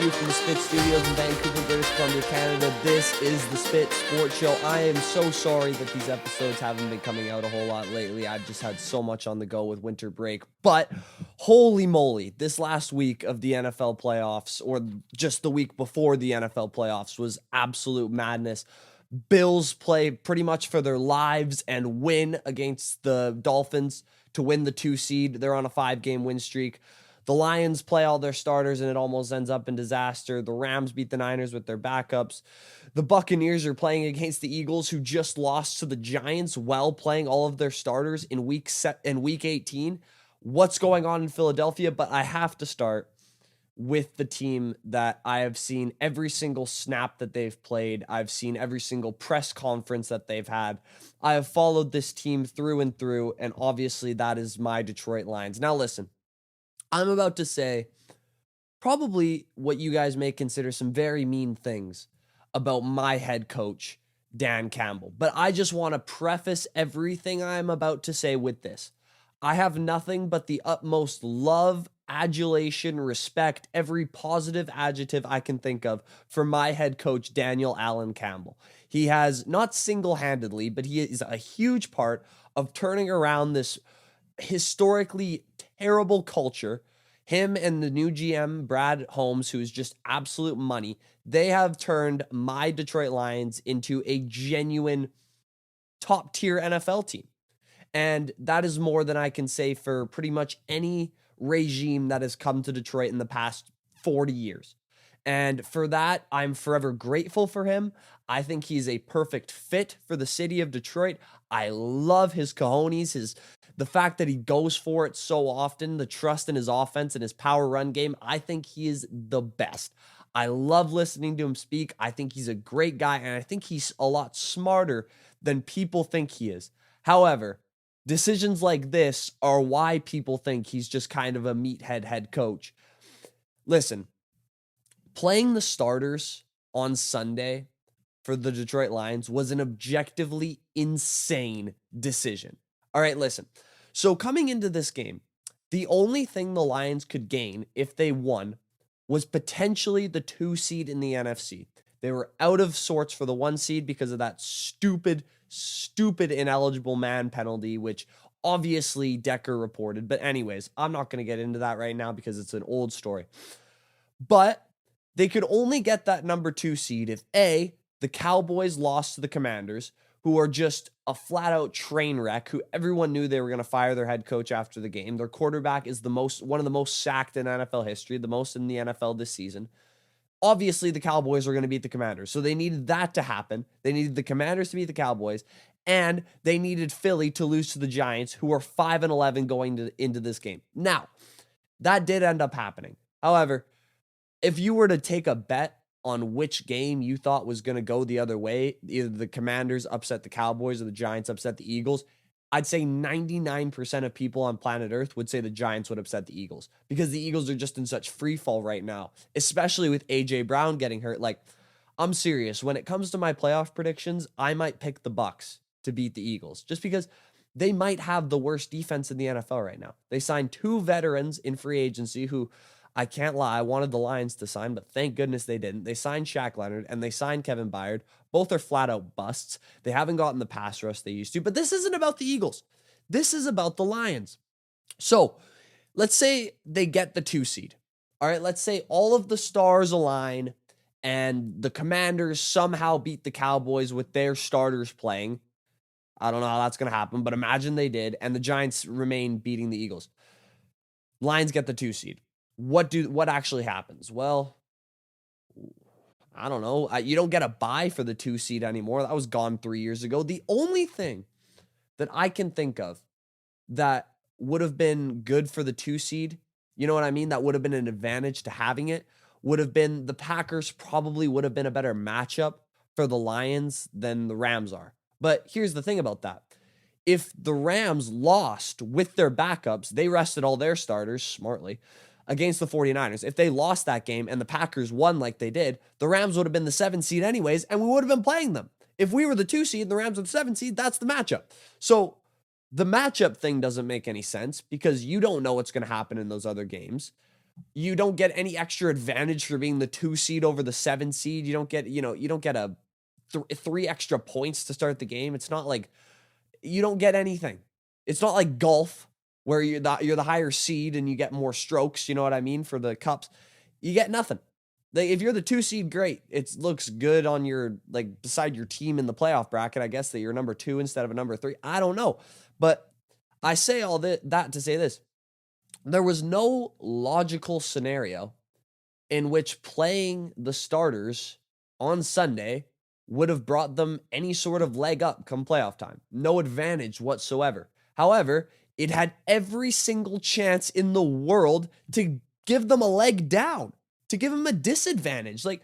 you from the Spit Studios in Vancouver, British Columbia, Canada. This is the Spit Sports Show. I am so sorry that these episodes haven't been coming out a whole lot lately. I've just had so much on the go with winter break. But holy moly, this last week of the NFL playoffs, or just the week before the NFL playoffs, was absolute madness. Bills play pretty much for their lives and win against the Dolphins to win the 2 seed. They're on a 5-game win streak. The Lions play all their starters and it almost ends up in disaster. The Rams beat the Niners with their backups. The Buccaneers are playing against the Eagles, who just lost to the Giants while playing all of their starters in week 18. What's going on in Philadelphia? But I have to start with the team that I have seen every single snap that they've played. I've seen every single press conference that they've had. I have followed this team through and through, and obviously that is my Detroit Lions. Now listen, I'm about to say probably what you guys may consider some very mean things about my head coach, Dan Campbell. But I just want to preface everything I'm about to say with this. I have nothing but the utmost love, adulation, respect, every positive adjective I can think of for my head coach, Daniel Allen Campbell. He has, not single-handedly, but he is a huge part of turning around this historically terrible culture. Him and the new GM, Brad Holmes, who is just absolute money, they have turned my Detroit Lions into a genuine top-tier NFL team. And that is more than I can say for pretty much any regime that has come to Detroit in the past 40 years. And for that, I'm forever grateful for him. I think he's a perfect fit for the city of Detroit. I love his cojones, the fact that he goes for it so often, the trust in his offense and his power run game. I think he is the best. I love listening to him speak. I think he's a great guy, and I think he's a lot smarter than people think he is. However, decisions like this are why people think he's just kind of a meathead head coach. Listen, playing the starters on Sunday for the Detroit Lions was an objectively insane decision. All right, listen. So coming into this game, the only thing the Lions could gain if they won was potentially the 2 seed in the NFC. They were out of sorts for the 1 seed because of that stupid ineligible man penalty, which obviously Decker reported. But anyways, I'm not going to get into that right now because it's an old story. But they could only get that number 2 seed if A, the Cowboys lost to the Commanders, who are just a flat-out train wreck, who everyone knew they were going to fire their head coach after the game. Their quarterback is one of the most sacked in NFL history, the most in the NFL this season. Obviously, the Cowboys are going to beat the Commanders, so they needed that to happen. They needed the Commanders to beat the Cowboys, and they needed Philly to lose to the Giants, who are 5-11 going into this game. Now, that did end up happening. However, if you were to take a bet on which game you thought was going to go the other way, either the Commanders upset the Cowboys or the Giants upset the Eagles, I'd say 99% of people on planet Earth would say the Giants would upset the Eagles, because the Eagles are just in such free fall right now, especially with A.J. Brown getting hurt. Like, I'm serious. When it comes to my playoff predictions, I might pick the Bucs to beat the Eagles just because they might have the worst defense in the NFL right now. They signed 2 veterans in free agency who, I can't lie, I wanted the Lions to sign, but thank goodness they didn't. They signed Shaq Leonard and they signed Kevin Byard. Both are flat out busts. They haven't gotten the pass rush they used to, but this isn't about the Eagles. This is about the Lions. So let's say they get the 2 seed. All right, let's say all of the stars align and the Commanders somehow beat the Cowboys with their starters playing. I don't know how that's going to happen, but imagine they did, and the Giants remain beating the Eagles. Lions get the 2 seed. What actually happens? Well, I don't know. You don't get a bye for the 2 seed anymore. That was gone 3 years ago. The only thing that I can think of that would have been good for the 2 seed, you know what I mean? That would have been an advantage to having it, would have been the Packers probably would have been a better matchup for the Lions than the Rams are. But here's the thing about that. If the Rams lost with their backups, they rested all their starters smartly against the 49ers. If they lost that game and the Packers won like they did, the Rams would have been the 7 seed anyways, and we would have been playing them. If we were the 2 seed and the Rams were the 7 seed, that's the matchup. So the matchup thing doesn't make any sense because you don't know what's going to happen in those other games. You don't get any extra advantage for being the 2 seed over the 7 seed. You don't get, you don't get a 3 extra points to start the game. It's not like you don't get anything. It's not like golf where you're the higher seed and you get more strokes, you know what I mean, for the cups. You get nothing. Like if you're the 2 seed, great. It looks good on your, like, beside your team in the playoff bracket, I guess, that you're number 2 instead of a number 3. I don't know. But I say all that to say this. There was no logical scenario in which playing the starters on Sunday would have brought them any sort of leg up come playoff time. No advantage whatsoever. However, it had every single chance in the world to give them a leg down, to give them a disadvantage. Like,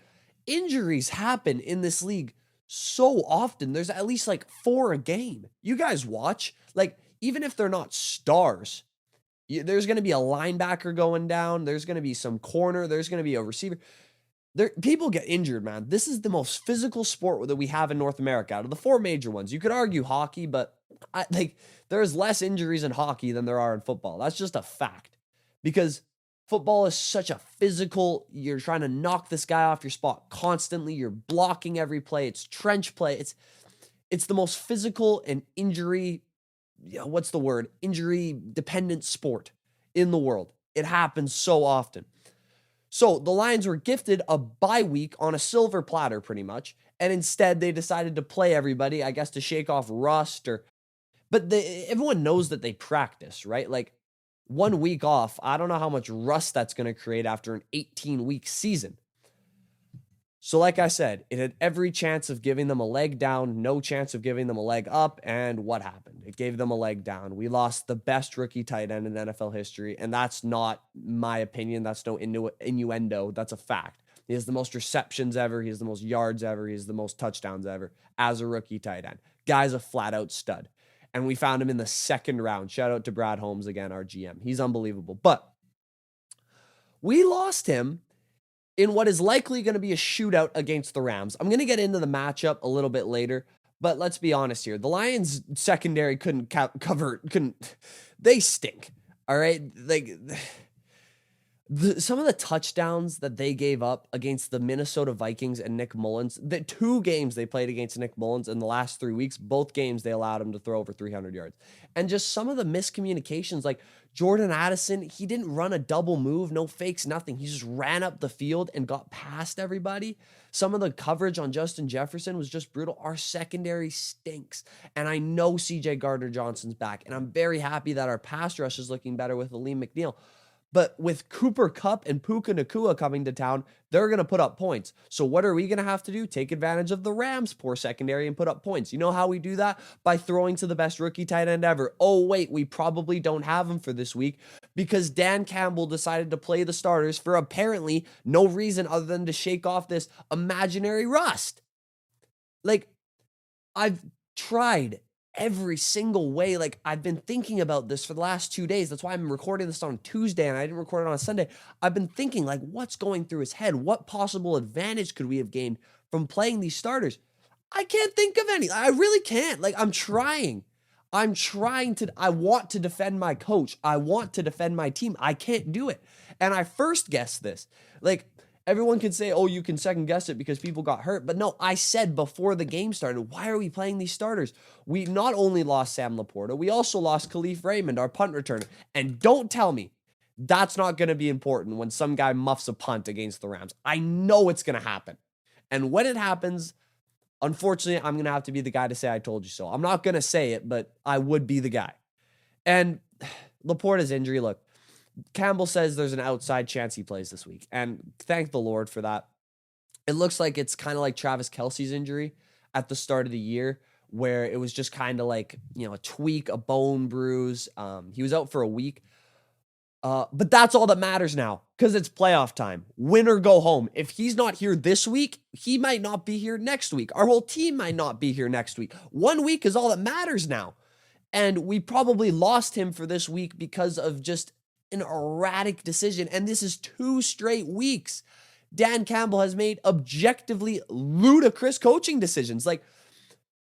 injuries happen in this league so often. There's at least like 4 a game. You guys watch, like, even if they're not stars, there's going to be a linebacker going down. There's going to be some corner. There's going to be a receiver. People get injured, man. This is the most physical sport that we have in North America out of the 4 major ones. You could argue hockey, but there's less injuries in hockey than there are in football. That's just a fact, because football is such a physical, you're trying to knock this guy off your spot constantly. You're blocking every play. It's trench play. It's the most physical and injury dependent sport in the world. It happens so often. So the Lions were gifted a bye week on a silver platter pretty much. And instead they decided to play everybody, I guess, to shake off rust but everyone knows that they practice, right? Like, 1 week off, I don't know how much rust that's going to create after an 18-week season. So like I said, it had every chance of giving them a leg down, no chance of giving them a leg up, and what happened? It gave them a leg down. We lost the best rookie tight end in NFL history, and that's not my opinion. That's no innuendo. That's a fact. He has the most receptions ever. He has the most yards ever. He has the most touchdowns ever as a rookie tight end. Guy's a flat-out stud, and we found him in the 2nd round. Shout out to Brad Holmes again, our GM. He's unbelievable, but we lost him in what is likely going to be a shootout against the Rams. I'm going to get into the matchup a little bit later, but let's be honest here. The Lions secondary they stink. All right. Like, some of the touchdowns that they gave up against the Minnesota Vikings and Nick Mullins, the 2 games they played against Nick Mullins in the last 3 weeks, both games they allowed him to throw over 300 yards. And just some of the miscommunications, like Jordan Addison, he didn't run a double move, no fakes, nothing. He just ran up the field and got past everybody. Some of the coverage on Justin Jefferson was just brutal. Our secondary stinks. And I know CJ Gardner-Johnson's back, and I'm very happy that our pass rush is looking better with Aleem McNeil. But with Cooper Kupp and Puka Nacua coming to town, they're going to put up points. So what are we going to have to do? Take advantage of the Rams' poor secondary and put up points. You know how we do that? By throwing to the best rookie tight end ever. Oh, wait, we probably don't have him for this week because Dan Campbell decided to play the starters for apparently no reason other than to shake off this imaginary rust. Like, I've tried every single way. Like, I've been thinking about this for the last 2 days. That's why I'm recording this on Tuesday and I didn't record it on a Sunday. I've been thinking, like, what's going through his head? What possible advantage could we have gained from playing these starters? I can't think of any. I really can't. Like, I'm trying. I want to defend my coach. I want to defend my team. I can't do it. And I first guessed this. Like, everyone can say, oh, you can second guess it because people got hurt. But no, I said before the game started, why are we playing these starters? We not only lost Sam Laporta, we also lost Khalif Raymond, our punt returner. And don't tell me that's not going to be important when some guy muffs a punt against the Rams. I know it's going to happen. And when it happens, unfortunately, I'm going to have to be the guy to say I told you so. I'm not going to say it, but I would be the guy. And Laporta's injury, look, Campbell says there's an outside chance he plays this week. And thank the Lord for that. It looks like it's kind of like Travis Kelce's injury at the start of the year, where it was just kind of like, a tweak, a bone bruise. He was out for a week. But that's all that matters now because it's playoff time. Win or go home. If he's not here this week, he might not be here next week. Our whole team might not be here next week. 1 week is all that matters now. And we probably lost him for this week because of just an erratic decision. And this is 2 straight weeks. Dan Campbell has made objectively ludicrous coaching decisions. Like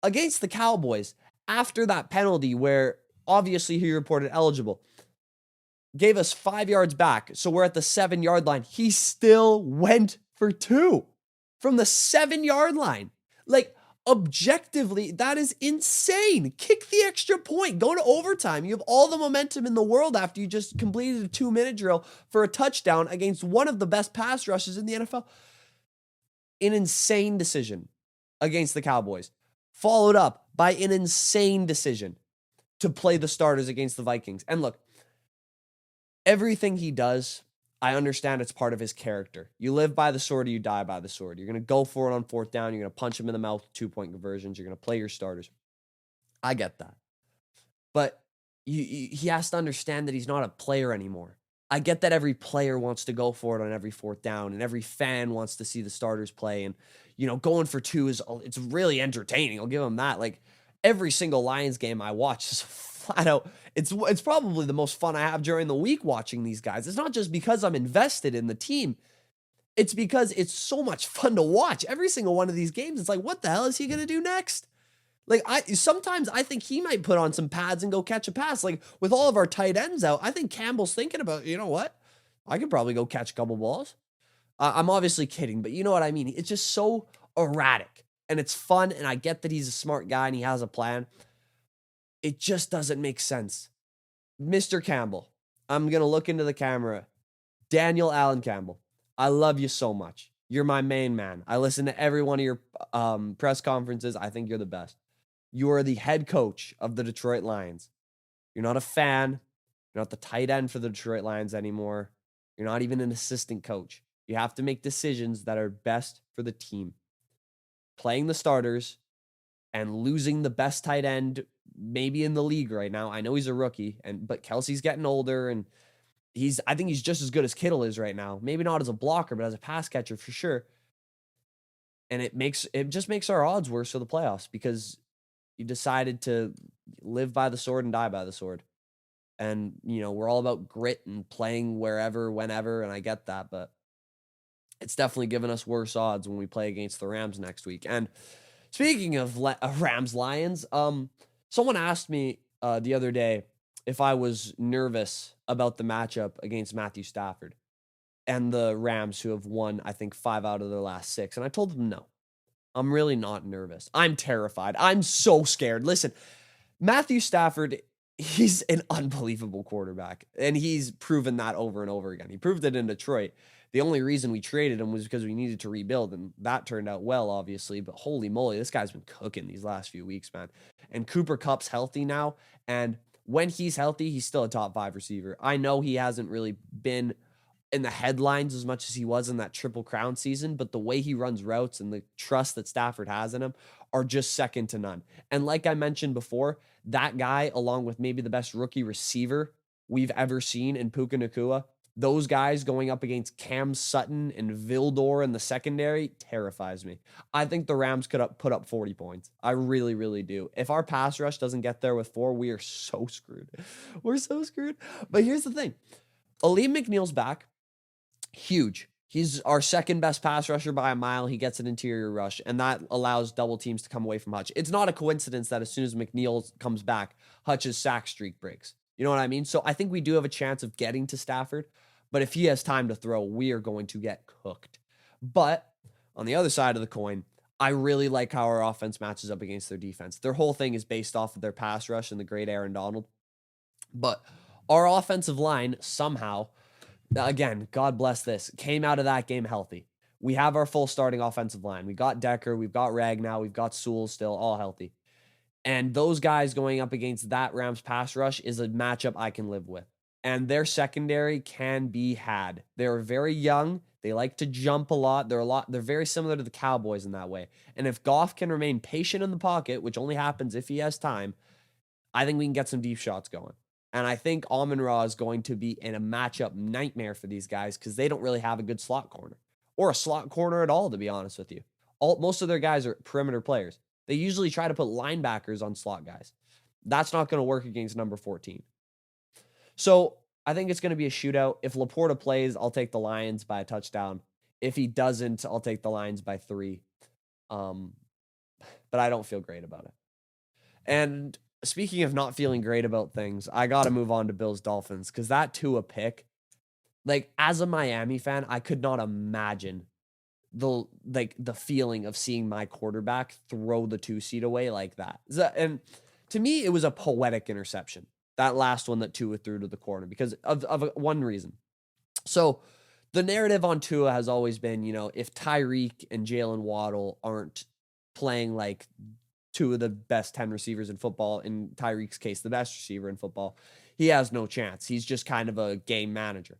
against the Cowboys, after that penalty where obviously he reported eligible, gave us 5 yards back. So we're at the 7-yard line. He still went for 2 from the 7-yard line. Like, objectively, that is insane. Kick the extra point. Go to overtime. You have all the momentum in the world after you just completed a 2-minute drill for a touchdown against one of the best pass rushes in the NFL. An insane decision against the Cowboys, followed up by an insane decision to play the starters against the Vikings. And look, everything he does, I understand it's part of his character. You live by the sword or you die by the sword. You're going to go for it on 4th down. You're going to punch him in the mouth with 2-point conversions. You're going to play your starters. I get that. But he has to understand that he's not a player anymore. I get that every player wants to go for it on every 4th down, and every fan wants to see the starters play. And, going for 2 it's really entertaining. I'll give him that. Like, every single Lions game I watch is flat out. It's probably the most fun I have during the week watching these guys. It's not just because I'm invested in the team. It's because it's so much fun to watch. Every single one of these games, it's like, what the hell is he going to do next? Like, sometimes I think he might put on some pads and go catch a pass. Like, with all of our tight ends out, I think Campbell's thinking about, you know what? I could probably go catch a couple balls. I'm obviously kidding, but you know what I mean? It's just so erratic, and it's fun, and I get that he's a smart guy and he has a plan. It just doesn't make sense. Mr. Campbell, I'm going to look into the camera. Daniel Allen Campbell, I love you so much. You're my main man. I listen to every one of your press conferences. I think you're the best. You are the head coach of the Detroit Lions. You're not a fan. You're not the tight end for the Detroit Lions anymore. You're not even an assistant coach. You have to make decisions that are best for the team. Playing the starters and losing the best tight end maybe in the league right now. I know he's a rookie, but Kelsey's getting older, and I think he's just as good as Kittle is right now. Maybe not as a blocker, but as a pass catcher for sure. And it just makes our odds worse for the playoffs because you decided to live by the sword and die by the sword. And, we're all about grit and playing wherever, whenever, and I get that, but it's definitely given us worse odds when we play against the Rams next week. And speaking of Rams-Lions, someone asked me the other day if I was nervous about the matchup against Matthew Stafford and the Rams, who have won, I think, 5 out of their last 6. And I told them no. I'm really not nervous. I'm terrified. I'm so scared. Listen, Matthew Stafford, he's an unbelievable quarterback, and he's proven that over and over again. He proved it in Detroit. The only reason we traded him was because we needed to rebuild, and that turned out well, obviously. But holy moly, this guy's been cooking these last few weeks, man. And Cooper Kupp's healthy now, and when he's healthy, he's still a top 5 receiver. I know he hasn't really been in the headlines as much as he was in that Triple Crown season, but the way he runs routes and the trust that Stafford has in him are just second to none. And like I mentioned before, that guy, along with maybe the best rookie receiver we've ever seen in Puka Nacua, those guys going up against Cam Sutton and Vildor in the secondary terrifies me. I think the Rams could put up 40 points. I really, really do. If our pass rush doesn't get there with 4, we are so screwed. We're so screwed. But here's the thing. Aleem McNeil's back. Huge. He's our second best pass rusher by a mile. He gets an interior rush, and that allows double teams to come away from Hutch. It's not a coincidence that as soon as McNeil comes back, Hutch's sack streak breaks. You know what I mean? So I think we do have a chance of getting to Stafford, but if he has time to throw, we are going to get cooked. But on the other side of the coin, I really like how our offense matches up against their defense. Their whole thing is based off of their pass rush and the great Aaron Donald. But our offensive line somehow, again, God bless this, came out of that game healthy. We have our full starting offensive line. We got Decker, we've got Ragnow, we've got Sewell still, all healthy. And those guys going up against that Rams pass rush is a matchup I can live with. And their secondary can be had. They're very young. They like to jump a lot. They're very similar to the Cowboys in that way. And if Goff can remain patient in the pocket, which only happens if he has time, I think we can get some deep shots going. And I think Amon-Ra is going to be in a matchup nightmare for these guys because they don't really have a good slot corner or a slot corner at all, to be honest with you. Most of their guys are perimeter players. They usually try to put linebackers on slot guys. That's not going to work against number 14. So I think it's going to be a shootout. If Laporta plays, I'll take the Lions by a touchdown. If he doesn't, I'll take the Lions by 3. But I don't feel great about it. And speaking of not feeling great about things, I got to move on to Bills Dolphins because that Tua pick, like as a Miami fan, I could not imagine the feeling of seeing my quarterback throw the 2 seed away like that. And to me, it was a poetic interception. That last one that Tua threw to the corner because of one reason. So the narrative on Tua has always been, if Tyreek and Jalen Waddle aren't playing like two of the best 10 receivers in football, in Tyreek's case, the best receiver in football, he has no chance. He's just kind of a game manager.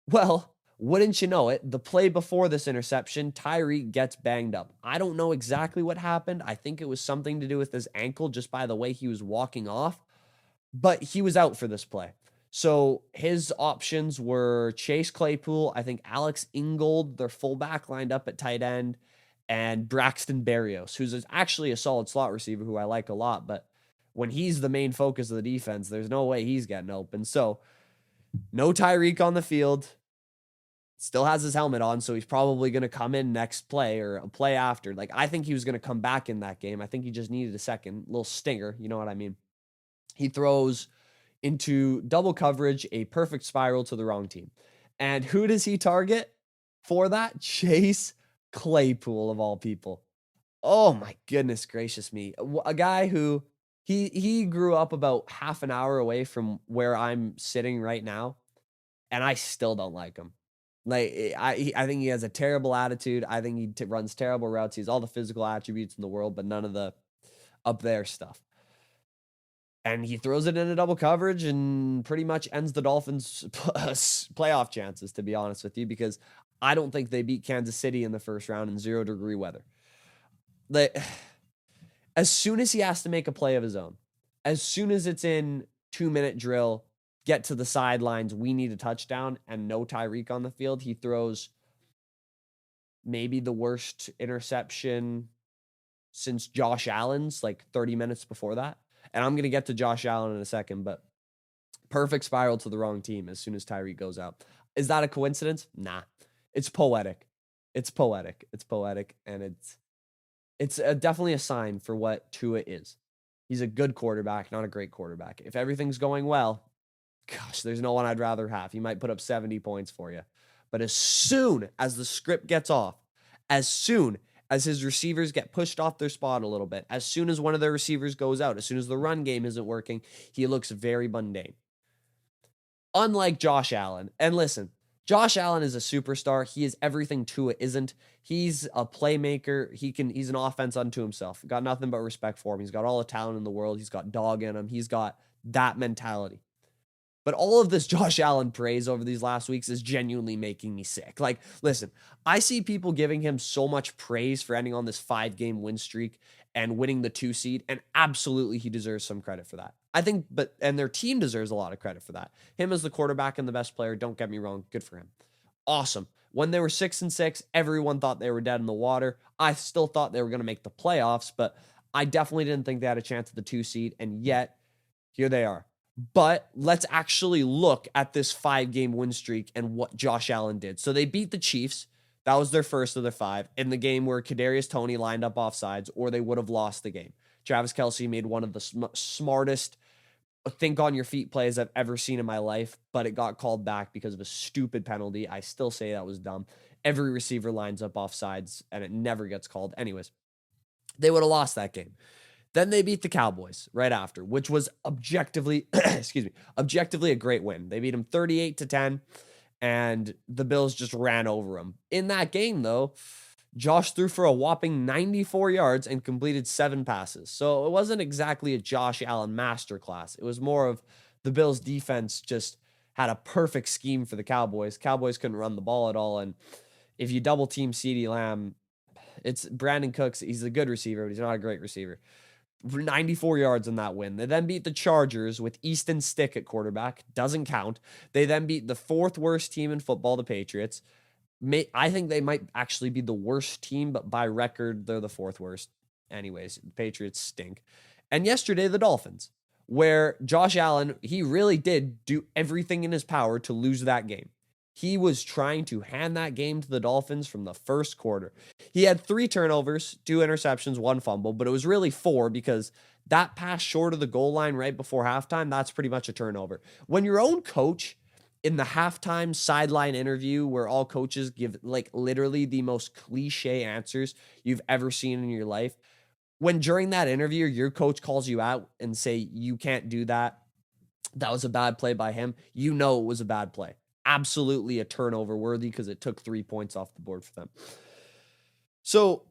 Well, wouldn't you know it, the play before this interception, Tyreek gets banged up. I don't know exactly what happened. I think it was something to do with his ankle just by the way he was walking off, but he was out for this play. So his options were Chase Claypool, I think Alex Ingold, their fullback lined up at tight end, and Braxton Berrios, who's actually a solid slot receiver who I like a lot, but when he's the main focus of the defense, there's no way he's getting open. So no Tyreek on the field. Still has his helmet on, so he's probably going to come in next play or a play after. Like, I think he was going to come back in that game. I think he just needed a second little stinger. You know what I mean? He throws into double coverage, a perfect spiral to the wrong team. And who does he target for that? Chase Claypool, of all people. Oh my goodness gracious me. A guy who he grew up about half an hour away from where I'm sitting right now, and I still don't like him. Like, I think he has a terrible attitude. I think he runs terrible routes. He has all the physical attributes in the world, but none of the up there stuff. And he throws it into double coverage and pretty much ends the Dolphins' playoff chances, to be honest with you, because I don't think they beat Kansas City in the first round in 0-degree weather. As soon as he has to make a play of his own, as soon as it's in 2-minute drill, get to the sidelines, we need a touchdown, and no Tyreek on the field, he throws maybe the worst interception since Josh Allen's, like 30 minutes before that. And I'm going to get to Josh Allen in a second, but perfect spiral to the wrong team as soon as Tyreek goes out. Is that a coincidence? Nah. It's poetic. It's poetic. It's poetic, and it's definitely a sign for what Tua is. He's a good quarterback, not a great quarterback. If everything's going well, gosh, there's no one I'd rather have. He might put up 70 points for you. But as soon as the script gets off, as soon as his receivers get pushed off their spot a little bit, as soon as one of their receivers goes out, as soon as the run game isn't working, he looks very mundane. Unlike Josh Allen. And listen, Josh Allen is a superstar. He is everything Tua isn't. He's a playmaker. He's an offense unto himself. Got nothing but respect for him. He's got all the talent in the world. He's got dog in him. He's got that mentality. But all of this Josh Allen praise over these last weeks is genuinely making me sick. Like, listen, I see people giving him so much praise for ending on this 5-game win streak and winning the 2 seed, and absolutely he deserves some credit for that. I think, and their team deserves a lot of credit for that. Him as the quarterback and the best player, don't get me wrong, good for him. Awesome. When they were 6-6, everyone thought they were dead in the water. I still thought they were going to make the playoffs, but I definitely didn't think they had a chance at the 2 seed, and yet here they are. But let's actually look at this 5-game win streak and what Josh Allen did. So they beat the Chiefs. That was their first of their 5 in the game where Kadarius Toney lined up offsides, or they would have lost the game. Travis Kelce made one of the smartest think on your feet plays I've ever seen in my life, but it got called back because of a stupid penalty. I still say that was dumb. Every receiver lines up offsides and it never gets called. Anyways, they would have lost that game. Then they beat the Cowboys right after, which was objectively, objectively a great win. They beat them 38-10, and the Bills just ran over them. In that game, though, Josh threw for a whopping 94 yards and completed 7 passes. So it wasn't exactly a Josh Allen masterclass. It was more of the Bills' defense just had a perfect scheme for the Cowboys. Cowboys couldn't run the ball at all, and if you double team CeeDee Lamb, it's Brandon Cooks. He's a good receiver, but he's not a great receiver. 94 yards in that win. They then beat the Chargers with Easton Stick at quarterback. Doesn't count. They then beat the 4th worst team in football, the Patriots. I think they might actually be the worst team, but by record, they're the 4th worst. Anyways, the Patriots stink. And yesterday, the Dolphins, where Josh Allen, he really did do everything in his power to lose that game. He was trying to hand that game to the Dolphins from the first quarter. He had 3 turnovers, 2 interceptions, 1 fumble, but it was really 4 because that pass short of the goal line right before halftime, that's pretty much a turnover. When your own coach in the halftime sideline interview where all coaches give like literally the most cliche answers you've ever seen in your life, when during that interview your coach calls you out and say you can't do that, that was a bad play by him, you know it was a bad play. Absolutely a turnover worthy because it took 3 points off the board for them. So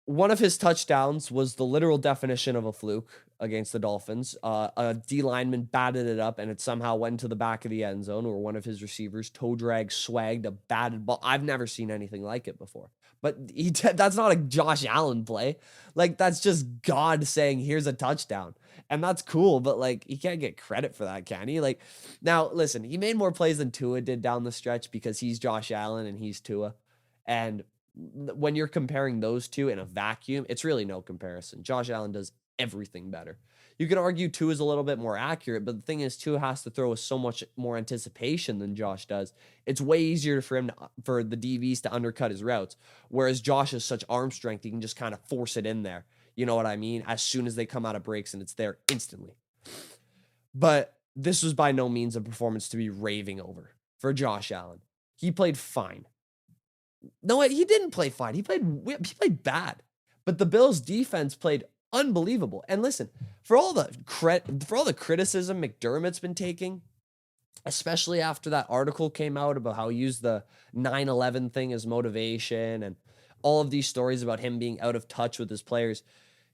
one of his touchdowns was the literal definition of a fluke against the Dolphins. A D lineman batted it up and it somehow went to the back of the end zone, or one of his receivers toe drag swagged a batted ball. I've never seen anything like it before. But that's not a Josh Allen play. Like, that's just God saying, here's a touchdown. And that's cool, but like, he can't get credit for that, can he? Like, now listen, he made more plays than Tua did down the stretch because he's Josh Allen and he's Tua. And when you're comparing those two in a vacuum, it's really no comparison. Josh Allen does everything better. You could argue Tua is a little bit more accurate, but the thing is, Tua has to throw with so much more anticipation than Josh does. It's way easier for for the DBs to undercut his routes, whereas Josh has such arm strength, he can just kind of force it in there. You know what I mean? As soon as they come out of breaks and it's there instantly. But this was by no means a performance to be raving over for Josh Allen. He played fine. No, he didn't play fine. He played bad. But the Bills defense played unbelievable. And listen, for all the criticism McDermott's been taking, especially after that article came out about how he used the 9/11 thing as motivation and all of these stories about him being out of touch with his players,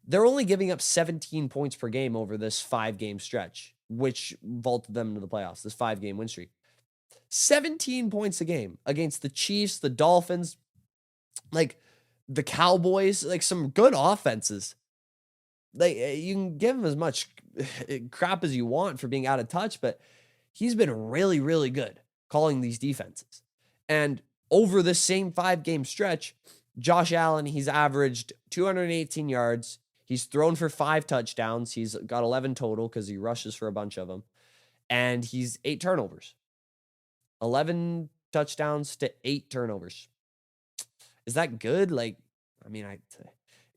they're only giving up 17 points per game over this 5-game stretch, which vaulted them into the playoffs, this 5-game win streak. 17 points a game against the Chiefs, the Dolphins, like the Cowboys, like some good offenses. Like, you can give him as much crap as you want for being out of touch, but he's been really, really good calling these defenses. And over this same 5-game stretch, Josh Allen, he's averaged 218 yards. He's thrown for 5 touchdowns. He's got 11 total because he rushes for a bunch of them. And he's 8 turnovers. 11 touchdowns to 8 turnovers. Is that good? Like, I mean,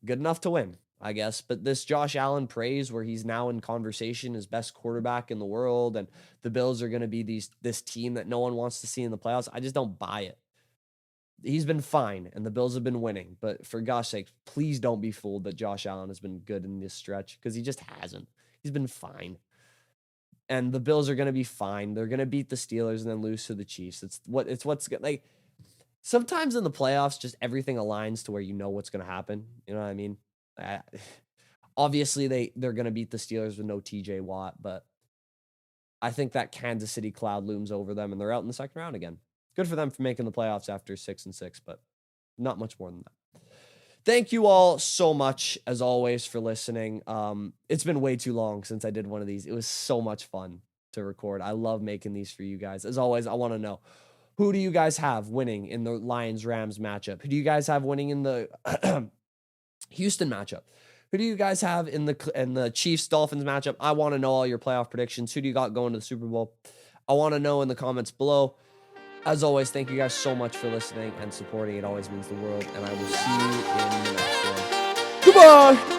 good enough to win, I guess. But this Josh Allen praise where he's now in conversation as best quarterback in the world and the Bills are going to be this team that no one wants to see in the playoffs, I just don't buy it. He's been fine, and the Bills have been winning. But for gosh sake, please don't be fooled that Josh Allen has been good in this stretch, because he just hasn't. He's been fine. And the Bills are going to be fine. They're going to beat the Steelers and then lose to the Chiefs. It's what's good. Like, sometimes in the playoffs, just everything aligns to where you know what's going to happen. You know what I mean? Obviously, they're going to beat the Steelers with no TJ Watt, but I think that Kansas City cloud looms over them, and they're out in the second round again. Good for them for making the playoffs after 6-6, but not much more than that. Thank you all so much, as always, for listening. It's been way too long since I did one of these. It was so much fun to record. I love making these for you guys. As always, I want to know, who do you guys have winning in the Lions-Rams matchup? Who do you guys have winning in the Houston matchup? Who do you guys have in the Chiefs-Dolphins matchup? I want to know all your playoff predictions. Who do you got going to the Super Bowl? I want to know in the comments below. As always, thank you guys so much for listening and supporting. It always means the world, and I will see you in the next one. Goodbye!